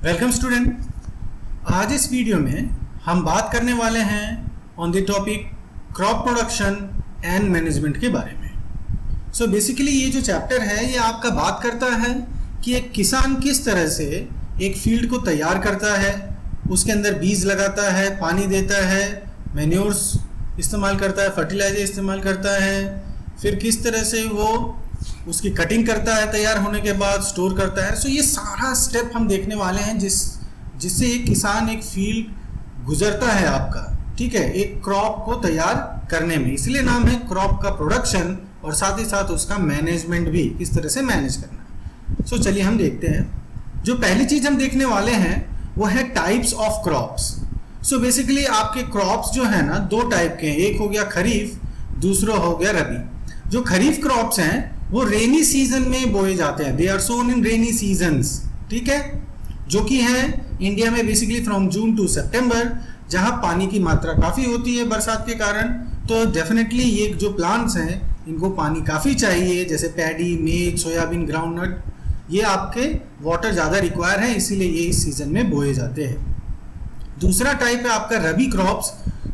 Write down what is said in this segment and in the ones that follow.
Welcome student. आज इस video में हम बात करने वाले हैं on the topic crop production and management के बारे में। सो बेसिकली ये जो चैप्टर है ये आपका बात करता है कि एक किसान किस तरह से एक फील्ड को तैयार करता है, उसके अंदर बीज लगाता है, पानी देता है, मैन्योर्स इस्तेमाल करता है, फर्टिलाइजर इस्तेमाल करता है, फिर किस तरह से वो उसकी कटिंग करता है, तैयार होने के बाद स्टोर करता है। सो ये सारा स्टेप हम देखने वाले हैं जिससे एक किसान एक फील्ड गुजरता है आपका, ठीक है, एक क्रॉप को तैयार करने में। इसलिए नाम है क्रॉप का प्रोडक्शन और साथ ही साथ उसका मैनेजमेंट भी, किस तरह से मैनेज करना है। सो चलिए हम देखते हैं। जो पहली चीज हम देखने वाले हैं वो है types of crops. So basically आपके क्रॉप्स जो है ना दो टाइप के हैं, एक हो गया खरीफ, दूसरा हो गया रबी। जो खरीफ क्रॉप्स हैं वो रेनी सीजन में बोए जाते हैं, they are Son in rainy seasons, ठीक है, जो कि है इंडिया में बेसिकली फ्रॉम जून टू सितंबर, जहां पानी की मात्रा काफी होती है बरसात के कारण। तो डेफिनेटली ये जो प्लांट्स हैं इनको पानी काफी चाहिए, जैसे पैडी, मेज, सोयाबीन, ग्राउंडनट, ये आपके वाटर ज्यादा रिक्वायर है, इसीलिए ये इस सीजन में बोए जाते हैं। दूसरा टाइप है आपका रबी क्रॉप्स,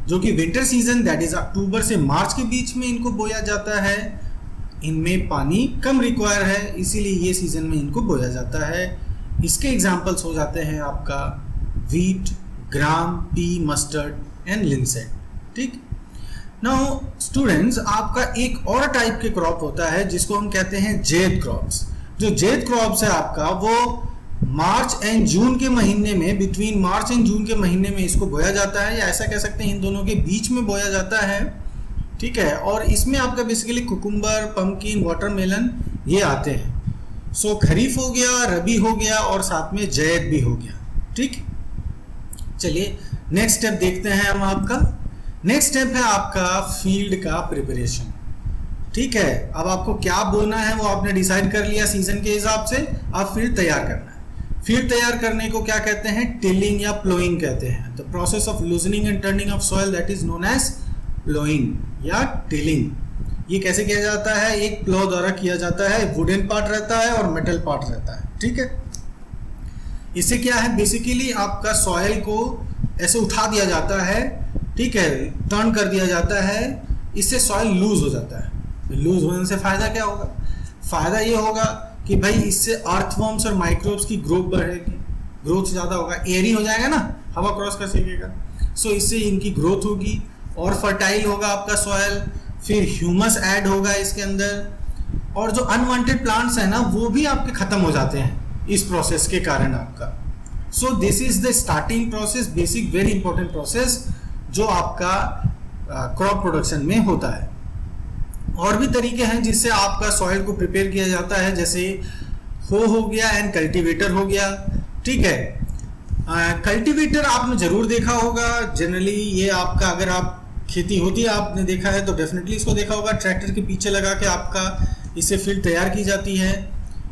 जो कि विंटर सीजन दैट इज अक्टूबर से मार्च के बीच में इनको बोया जाता है। इनमें पानी कम रिक्वायर है, इसीलिए ये सीजन में इनको बोया जाता है। इसके एग्जाम्पल्स हो जाते हैं आपका wheat, gram, pea, mustard and linseed, ठीक। नाउ स्टूडेंट्स, आपका एक और टाइप के क्रॉप होता है जिसको हम कहते हैं जेद क्रॉप्स। जो जेद क्रॉप्स है आपका वो मार्च एंड जून के महीने में, बिटवीन मार्च एंड जून के महीने में इसको बोया जाता है, या ऐसा कह सकते हैं इन दोनों के बीच में बोया जाता है, ठीक है। और इसमें आपका बेसिकली कुकुम्बर, पंपकिन, वाटरमेलन ये आते हैं। सो खरीफ हो गया, रबी हो गया और साथ में जैद भी हो गया, ठीक। चलिए नेक्स्ट स्टेप देखते हैं हम। आपका नेक्स्ट स्टेप है आपका फील्ड का प्रिपरेशन, ठीक है। अब आपको क्या बोना है वो आपने डिसाइड कर लिया सीजन के हिसाब से, अब फील्ड तैयार करना है। फील्ड तैयार करने को क्या कहते हैं? टिलिंग या प्लोइंग कहते हैं। The process of loosening and turning of soil that is known as ploughing या टिलिंग। ये कैसे किया जाता है? एक प्लो द्वारा किया जाता है, वुडन पार्ट रहता है और मेटल पार्ट रहता है, ठीक है। इससे क्या है, बेसिकली आपका सॉइल को ऐसे उठा दिया जाता है, ठीक है, टर्न कर दिया जाता है, इससे सॉइल लूज हो जाता है। लूज होने से फायदा क्या होगा? फायदा ये होगा कि भाई इससे अर्थवर्म्स और माइक्रोब्स की ग्रोथ बढ़ेगी, ग्रोथ ज़्यादा होगा, एयरी हो जाएगा ना, हवा क्रॉस कर सकेगा। सो इससे इनकी ग्रोथ होगी और फर्टाइल होगा आपका सॉइल, फिर ह्यूमस ऐड होगा इसके अंदर, और जो अनवांटेड प्लांट्स हैं ना वो भी आपके खत्म हो जाते हैं इस प्रोसेस के कारण आपका। So this is the starting process, basic very important process जो आपका क्रॉप प्रोडक्शन में होता है। और भी तरीके हैं जिससे आपका सॉइल को प्रिपेयर किया जाता है, जैसे हो गया एंड कल्टीवेटर हो गया, ठीक है। कल्टीवेटर आपने जरूर देखा होगा, जनरली ये आपका, अगर आप खेती होती है आपने देखा है तो डेफिनेटली इसको देखा होगा, ट्रैक्टर के पीछे लगा के आपका इससे फील्ड तैयार की जाती है।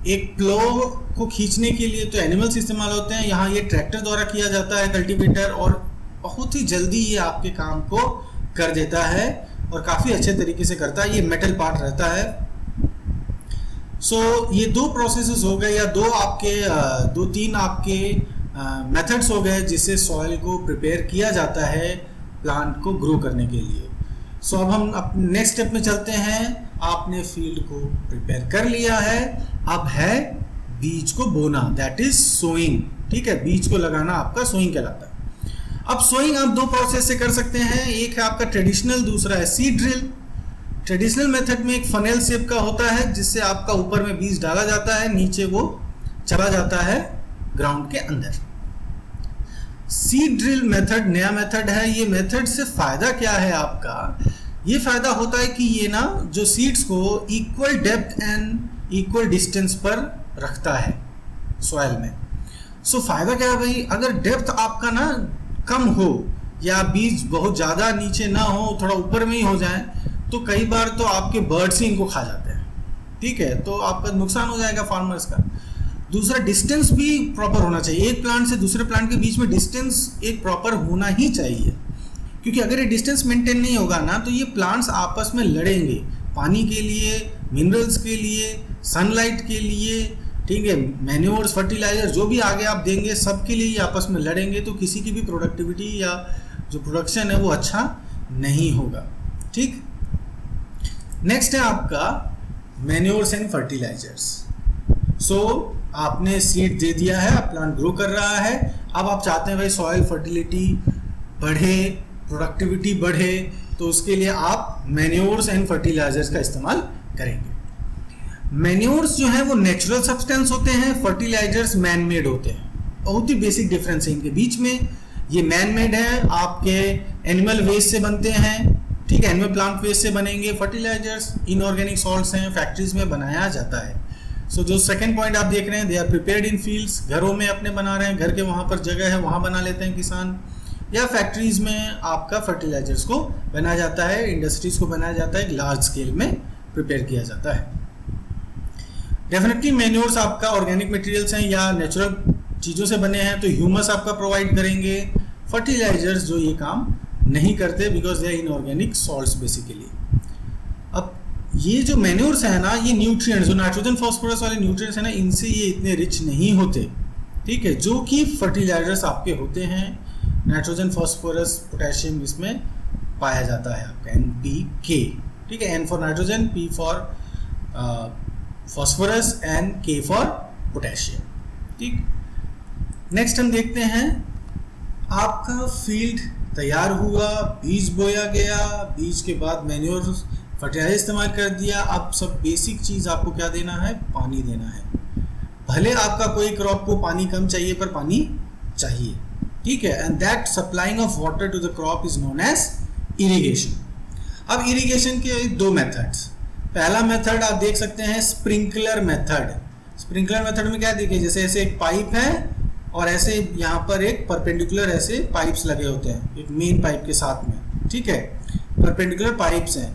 एक प्लो को खींचने के लिए तो एनिमल्स इस्तेमाल होते हैं, यहाँ ये ट्रैक्टर द्वारा किया जाता है कल्टीवेटर, और बहुत ही जल्दी ये आपके काम को कर देता है और काफ़ी अच्छे तरीके से करता है। ये मेटल पार्ट रहता है। सो ये दो प्रोसेसेस हो गए, या दो तीन आपके मेथड्स हो गए जिससे सॉइल को प्रिपेयर किया जाता है प्लांट को ग्रो करने के लिए। सो अब हम नेक्स्ट स्टेप में चलते हैं। आपने फील्ड को प्रिपेयर कर लिया है, अब है बीज को बोना, दैट इज सोइंग, ठीक है। बीज को लगाना आपका सोइंग कहलाता है। अब सोइंग आप दो प्रोसेस से कर सकते हैं, एक है आपका ट्रेडिशनल, दूसरा है सीड ड्रिल। ट्रेडिशनल मेथड में एक फनेल शेप का होता है जिससे आपका ऊपर में बीज डाला जाता है, नीचे वो चला जाता है ग्राउंड के अंदर। सीड ड्रिल मेथड नया मेथड है। ये मेथड से फायदा क्या है आपका? ये फायदा होता है कि ये ना जो सीड्स को equal depth and equal distance पर रखता है सॉइल में। सो फायदा क्या है भाई, अगर डेप्थ आपका ना कम हो या बीज बहुत ज़्यादा नीचे ना हो, थोड़ा ऊपर में ही हो जाए, तो कई बार तो आपके बर्ड्स ही इनको खा जाते हैं, ठीक है, तो आपका नुकसान हो जाएगा फार्मर्स का। दूसरा, डिस्टेंस भी प्रॉपर होना चाहिए, एक प्लांट से दूसरे प्लांट के बीच में डिस्टेंस एक प्रॉपर होना ही चाहिए, क्योंकि अगर ये डिस्टेंस मेंटेन नहीं होगा ना तो ये प्लांट्स आपस में लड़ेंगे, पानी के लिए, मिनरल्स के लिए, सनलाइट के लिए, ठीक है, मैन्योर्स, फर्टिलाइजर जो भी आगे आप देंगे सबके लिए ये आपस में लड़ेंगे, तो किसी की भी प्रोडक्टिविटी या जो प्रोडक्शन है वो अच्छा नहीं होगा। ठीक, नेक्स्ट है आपका मैन्योर्स एंड फर्टिलाइजर्स। सो आपने सीड दे दिया है, आप प्लांट ग्रो कर रहा है, अब आप चाहते हैं भाई सॉइल फर्टिलिटी बढ़े, प्रोडक्टिविटी बढ़े, तो उसके लिए आप मैन्योर्स एंड फर्टिलाइजर्स का इस्तेमाल करेंगे। मैन्योर्स जो है वो नेचुरल सब्सटेंस होते हैं, फर्टिलाइजर्स मैन मेड होते हैं। बहुत ही बेसिक डिफरेंस है इनके बीच में। ये मैन मेड है, आपके एनिमल वेस्ट से बनते हैं, ठीक है, एनिमल प्लांट वेस्ट से बनेंगे। फर्टिलाइजर्स इनऑर्गेनिक सॉल्ट्स हैं, फैक्ट्रीज में बनाया जाता है। सो जो सेकंड पॉइंट आप देख रहे हैं, they are prepared in fields, घरों में अपने बना रहे हैं, घर के वहाँ पर जगह है वहाँ बना लेते हैं किसान, या फैक्ट्रीज में आपका फर्टिलाइजर्स को बनाया जाता है, इंडस्ट्रीज को बनाया जाता है, एक लार्ज स्केल में प्रिपेयर किया जाता है। डेफिनेटली मैन्योर्स आपका ऑर्गेनिक मटेरियल्स हैं या नेचुरल चीज़ों से बने हैं, तो ह्यूमस आपका प्रोवाइड करेंगे। फर्टिलाइजर्स जो ये काम नहीं करते because they are inorganic salts basically. अब ये जो मैन्योर्स है ना, ये न्यूट्रिएंट्स, जो नाइट्रोजन फॉस्फोरस वाले न्यूट्रिएंट्स है ना, इनसे ये इतने रिच नहीं होते, ठीक है, जो कि फर्टिलाइजर्स आपके होते हैं। नाइट्रोजन फॉस्फोरस पोटेशियम इसमें पाया जाता है आपका NPK, ठीक है, N for nitrogen, P for phosphorus and K for potassium. ठीक, नेक्स्ट हम देखते हैं आपका फील्ड तैयार हुआ, बीज बोया गया, बीज के बाद मैन्योर फर्टिलाइजर इस्तेमाल कर दिया। अब सब बेसिक चीज़ आपको क्या देना है, पानी देना है। भले आपका कोई क्रॉप को पानी कम चाहिए पर पानी चाहिए, ठीक है, and that supplying of water to the crop is known as irrigation. अब इरिगेशन के दो मेथड्स, पहला मेथड आप देख सकते हैं स्प्रिंकलर मेथड। स्प्रिंकलर मेथड में क्या देखिए, जैसे ऐसे एक पाइप है और ऐसे यहाँ पर एक परपेंडिकुलर ऐसे पाइप्स लगे होते हैं एक मेन पाइप के साथ में, ठीक है, परपेंडिकुलर पाइप्स हैं।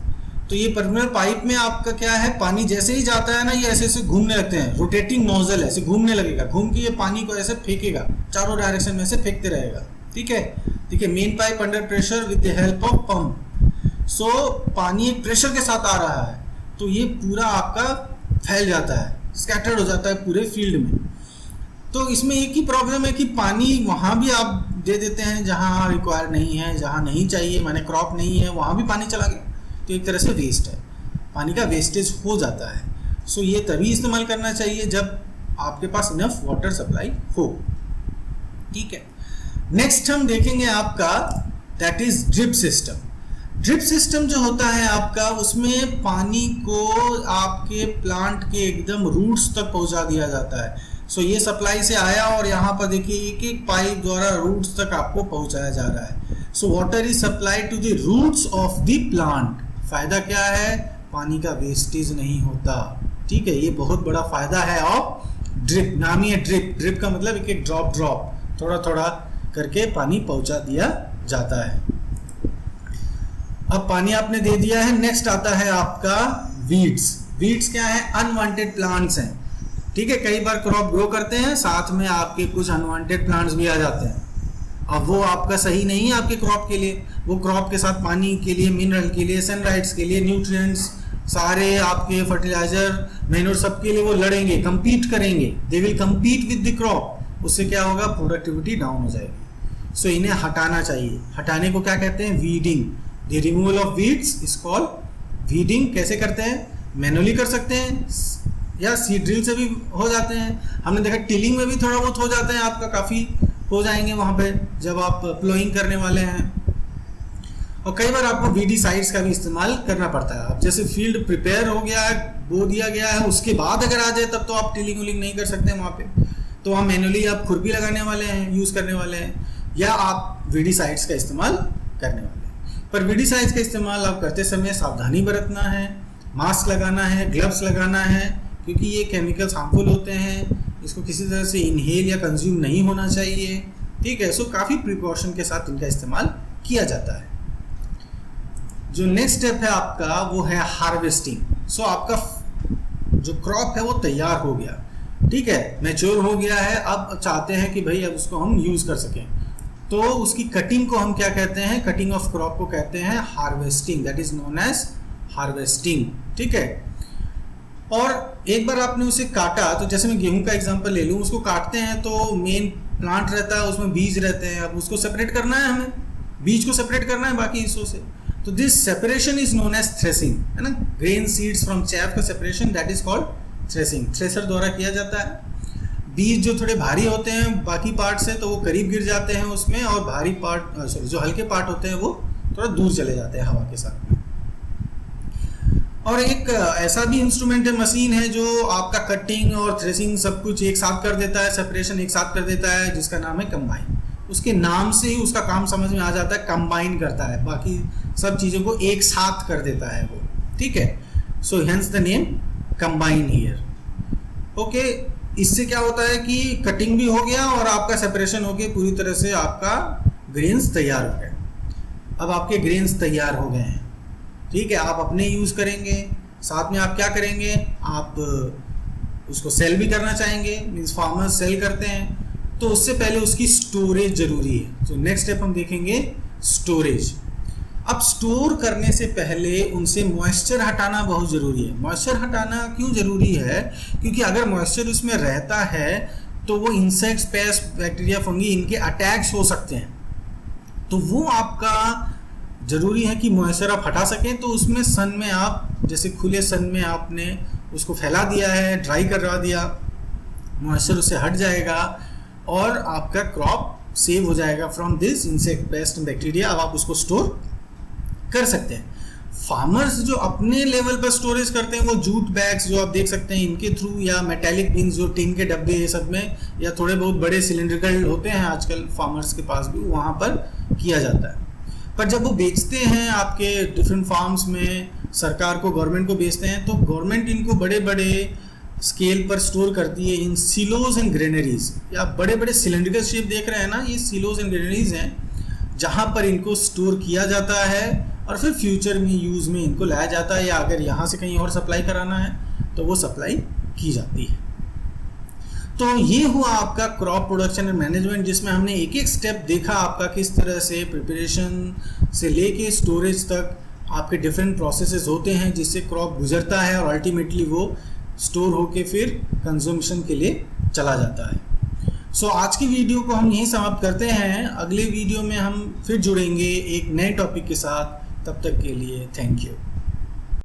तो ये परपेंडिकुलर पाइप में आपका क्या है, पानी जैसे ही जाता है ना, ये ऐसे ऐसे घूमने लगते हैं, रोटेटिंग नोजल ऐसे घूमने लगेगा, घूम के ये पानी को ऐसे फेंकेगा, चारों डायरेक्शन में से फेंकते रहेगा, ठीक है। ठीक है, main pipe under pressure with the help of pump. So पानी एक प्रेशर के साथ आ रहा है, तो ये पूरा आपका फैल जाता है, स्कैटर्ड हो जाता है पूरे फील्ड में। तो इसमें एक ही प्रॉब्लम है कि पानी वहाँ भी आप दे देते हैं जहाँ रिक्वायर नहीं है, जहाँ नहीं चाहिए, माने क्रॉप नहीं है, वहाँ भी पानी चला गया, तो एक तरह से वेस्ट है, पानी का वेस्टेज हो जाता है। सो ये तभी इस्तेमाल करना चाहिए जब आपके पास इनफ वाटर सप्लाई हो, ठीक है। नेक्स्ट हम देखेंगे आपका that is drip system. Drip system जो होता है आपका, उसमें पानी को आपके प्लांट के एकदम रूट्स तक पहुंचा दिया जाता है। सो ये सप्लाई से आया और यहाँ पर देखिए एक एक पाइप द्वारा रूट्स तक आपको पहुंचाया जा रहा है। So water is supply to the roots of the plant. फायदा क्या है, पानी का वेस्टेज नहीं होता, ठीक है, ये बहुत बड़ा फायदा है ऑफ ड्रिप। नाम ही है ड्रिप, ड्रिप का मतलब एक एक ड्रॉप ड्रॉप, थोड़ा थोड़ा करके पानी पहुंचा दिया जाता है। अब पानी आपने दे दिया है, नेक्स्ट आता है आपका वीड्स। वीड्स क्या है, अनवांटेड प्लांट्स हैं, ठीक है। कई बार क्रॉप ग्रो करते हैं, साथ में आपके कुछ अनवांटेड प्लांट्स भी आ जाते हैं। अब वो आपका सही नहीं है आपके क्रॉप के लिए, वो क्रॉप के साथ पानी के लिए, मिनरल के लिए, सनलाइट्स के लिए, न्यूट्रिएंट्स, सारे आपके फर्टिलाइजर, मैन्योर, सबके लिए वो लड़ेंगे, compete करेंगे, they will compete with the crop. उससे क्या होगा, प्रोडक्टिविटी डाउन हो जाएगी। सो इन्हें हटाना चाहिए। हटाने को क्या कहते हैं, weeding. The removal of weeds is called weeding. कैसे करते हैं, मैनुअली कर सकते हैं या सीड ड्रिल से भी हो जाते हैं। हमने देखा टिलिंग में भी थोड़ा बहुत हो जाते हैं, आपका काफ़ी हो जाएंगे वहाँ पे जब आप प्लोइंग करने वाले हैं। और कई बार आपको वीडीसाइड्स का भी इस्तेमाल करना पड़ता है। आप जैसे फील्ड प्रिपेयर हो गया है, बो दिया गया है, उसके बाद अगर आ जाए तब तो आप टिलिंग विलिंग नहीं कर सकते वहाँ पे, तो वहाँ मैनुअली आप खुरपी लगाने वाले हैं, यूज़ करने वाले हैं, या आप वीडीसाइड्स का इस्तेमाल करने वाले हैं। पर वीडीसाइड्स का इस्तेमाल आप करते समय सावधानी बरतना है, मास्क लगाना है, ग्लव्स लगाना है, क्योंकि ये केमिकल्स हार्मफुल होते हैं, इसको किसी तरह से इनहेल या कंज्यूम नहीं होना चाहिए, ठीक है। सो काफ़ी प्रिकॉशन के साथ इनका इस्तेमाल किया जाता है। जो नेक्स्ट स्टेप है आपका वो है हार्वेस्टिंग। सो आपका जो क्रॉप है वो तैयार हो गया, ठीक है, मैच्योर हो गया है, अब चाहते हैं कि भाई अब उसको हम यूज़ कर सकें, तो उसकी कटिंग को हम क्या कहते हैं, कटिंग ऑफ क्रॉप को कहते हैं harvesting, that is known as harvesting, ठीक है। और एक बार आपने उसे काटा, तो जैसे मैं गेहूं का एग्जांपल ले लूं, उसको काटते हैं तो मेन प्लांट रहता है, उसमें बीज रहते हैं। अब उसको सेपरेट करना है, हमें बीज को सेपरेट करना है बाकी हिस्सों से। तो this separation is known as threshing, है ना। ग्रेन सीड्स फ्रॉम चैफ का separation that is called threshing, thresher द्वारा किया जाता है। बीज जो थोड़े भारी होते हैं बाकी पार्ट से, तो वो करीब गिर जाते हैं उसमें, और भारी पार्ट सॉरी जो हल्के पार्ट होते हैं वो थोड़ा दूर चले जाते हैं हवा के साथ में। और एक ऐसा भी इंस्ट्रूमेंट है, मशीन है, जो आपका कटिंग और थ्रेसिंग सब कुछ एक साथ कर देता है, सेपरेशन एक साथ कर देता है, जिसका नाम है कंबाइन। उसके नाम से ही उसका काम समझ में आ जाता है, कंबाइन करता है, बाकी सब चीज़ों को एक साथ कर देता है वो, ठीक है। So hence the name combine here. Okay, इससे क्या होता है कि कटिंग भी हो गया और आपका सेपरेशन हो गया, पूरी तरह से आपका ग्रेन्स तैयार हो गए। अब आपके ग्रेन्स तैयार हो गए हैं, ठीक है, आप अपने यूज़ करेंगे, साथ में आप क्या करेंगे, आप उसको सेल भी करना चाहेंगे, मीन्स फार्मर्स सेल करते हैं, तो उससे पहले उसकी स्टोरेज जरूरी है। तो नेक्स्ट स्टेप हम देखेंगे स्टोरेज। अब स्टोर करने से पहले उनसे मॉइस्चर हटाना बहुत ज़रूरी है। मॉइस्चर हटाना क्यों ज़रूरी है? क्योंकि अगर मॉइस्चर उसमें रहता है तो वो इंसेक्ट्स, पेस्ट, बैक्टीरिया, फंगी, इनके अटैक्स हो सकते हैं। तो वो आपका ज़रूरी है कि मॉइस्चर आप हटा सकें। तो उसमें सन में आप, जैसे खुले सन में आपने उसको फैला दिया है, ड्राई करवा दिया, मॉइस्चर उससे हट जाएगा और आपका क्रॉप सेव हो जाएगा from this insect, paste and bacteria. अब आप उसको स्टोर कर सकते हैं। फार्मर्स जो अपने लेवल पर स्टोरेज करते हैं वो जूट बैग्स जो आप देख सकते हैं इनके थ्रू, या मेटालिक बिन्स जो टिन के डब्बे ये सब में, या थोड़े बहुत बड़े सिलेंड्रिकल होते हैं आजकल फार्मर्स के पास भी, वहाँ पर किया जाता है। पर जब वो बेचते हैं आपके डिफरेंट फार्म्स में, सरकार को, गवर्नमेंट को बेचते हैं, तो गवर्नमेंट इनको बड़े बड़े स्केल पर स्टोर करती है इन सिलोज एंड ग्रेनरीज। या बड़े बड़े सिलेंड्रिकल शेप देख रहे हैं ना, ये सिलोज एंड ग्रेनरीज हैं जहाँ पर इनको स्टोर किया जाता है और फिर फ्यूचर में यूज़ में इनको लाया जाता है, या अगर यहाँ से कहीं और सप्लाई कराना है तो वो सप्लाई की जाती है। तो ये हुआ आपका क्रॉप प्रोडक्शन एंड मैनेजमेंट, जिसमें हमने एक एक स्टेप देखा आपका, किस तरह से प्रिपरेशन से लेके स्टोरेज तक आपके डिफरेंट प्रोसेसेस होते हैं जिससे क्रॉप गुजरता है और अल्टीमेटली वो स्टोर होके फिर कंज्यूमेशन के लिए चला जाता है। सो आज की वीडियो को हम यहीं समाप्त करते हैं। अगले वीडियो में हम फिर जुड़ेंगे एक नए टॉपिक के साथ। तब तक के लिए थैंक यू।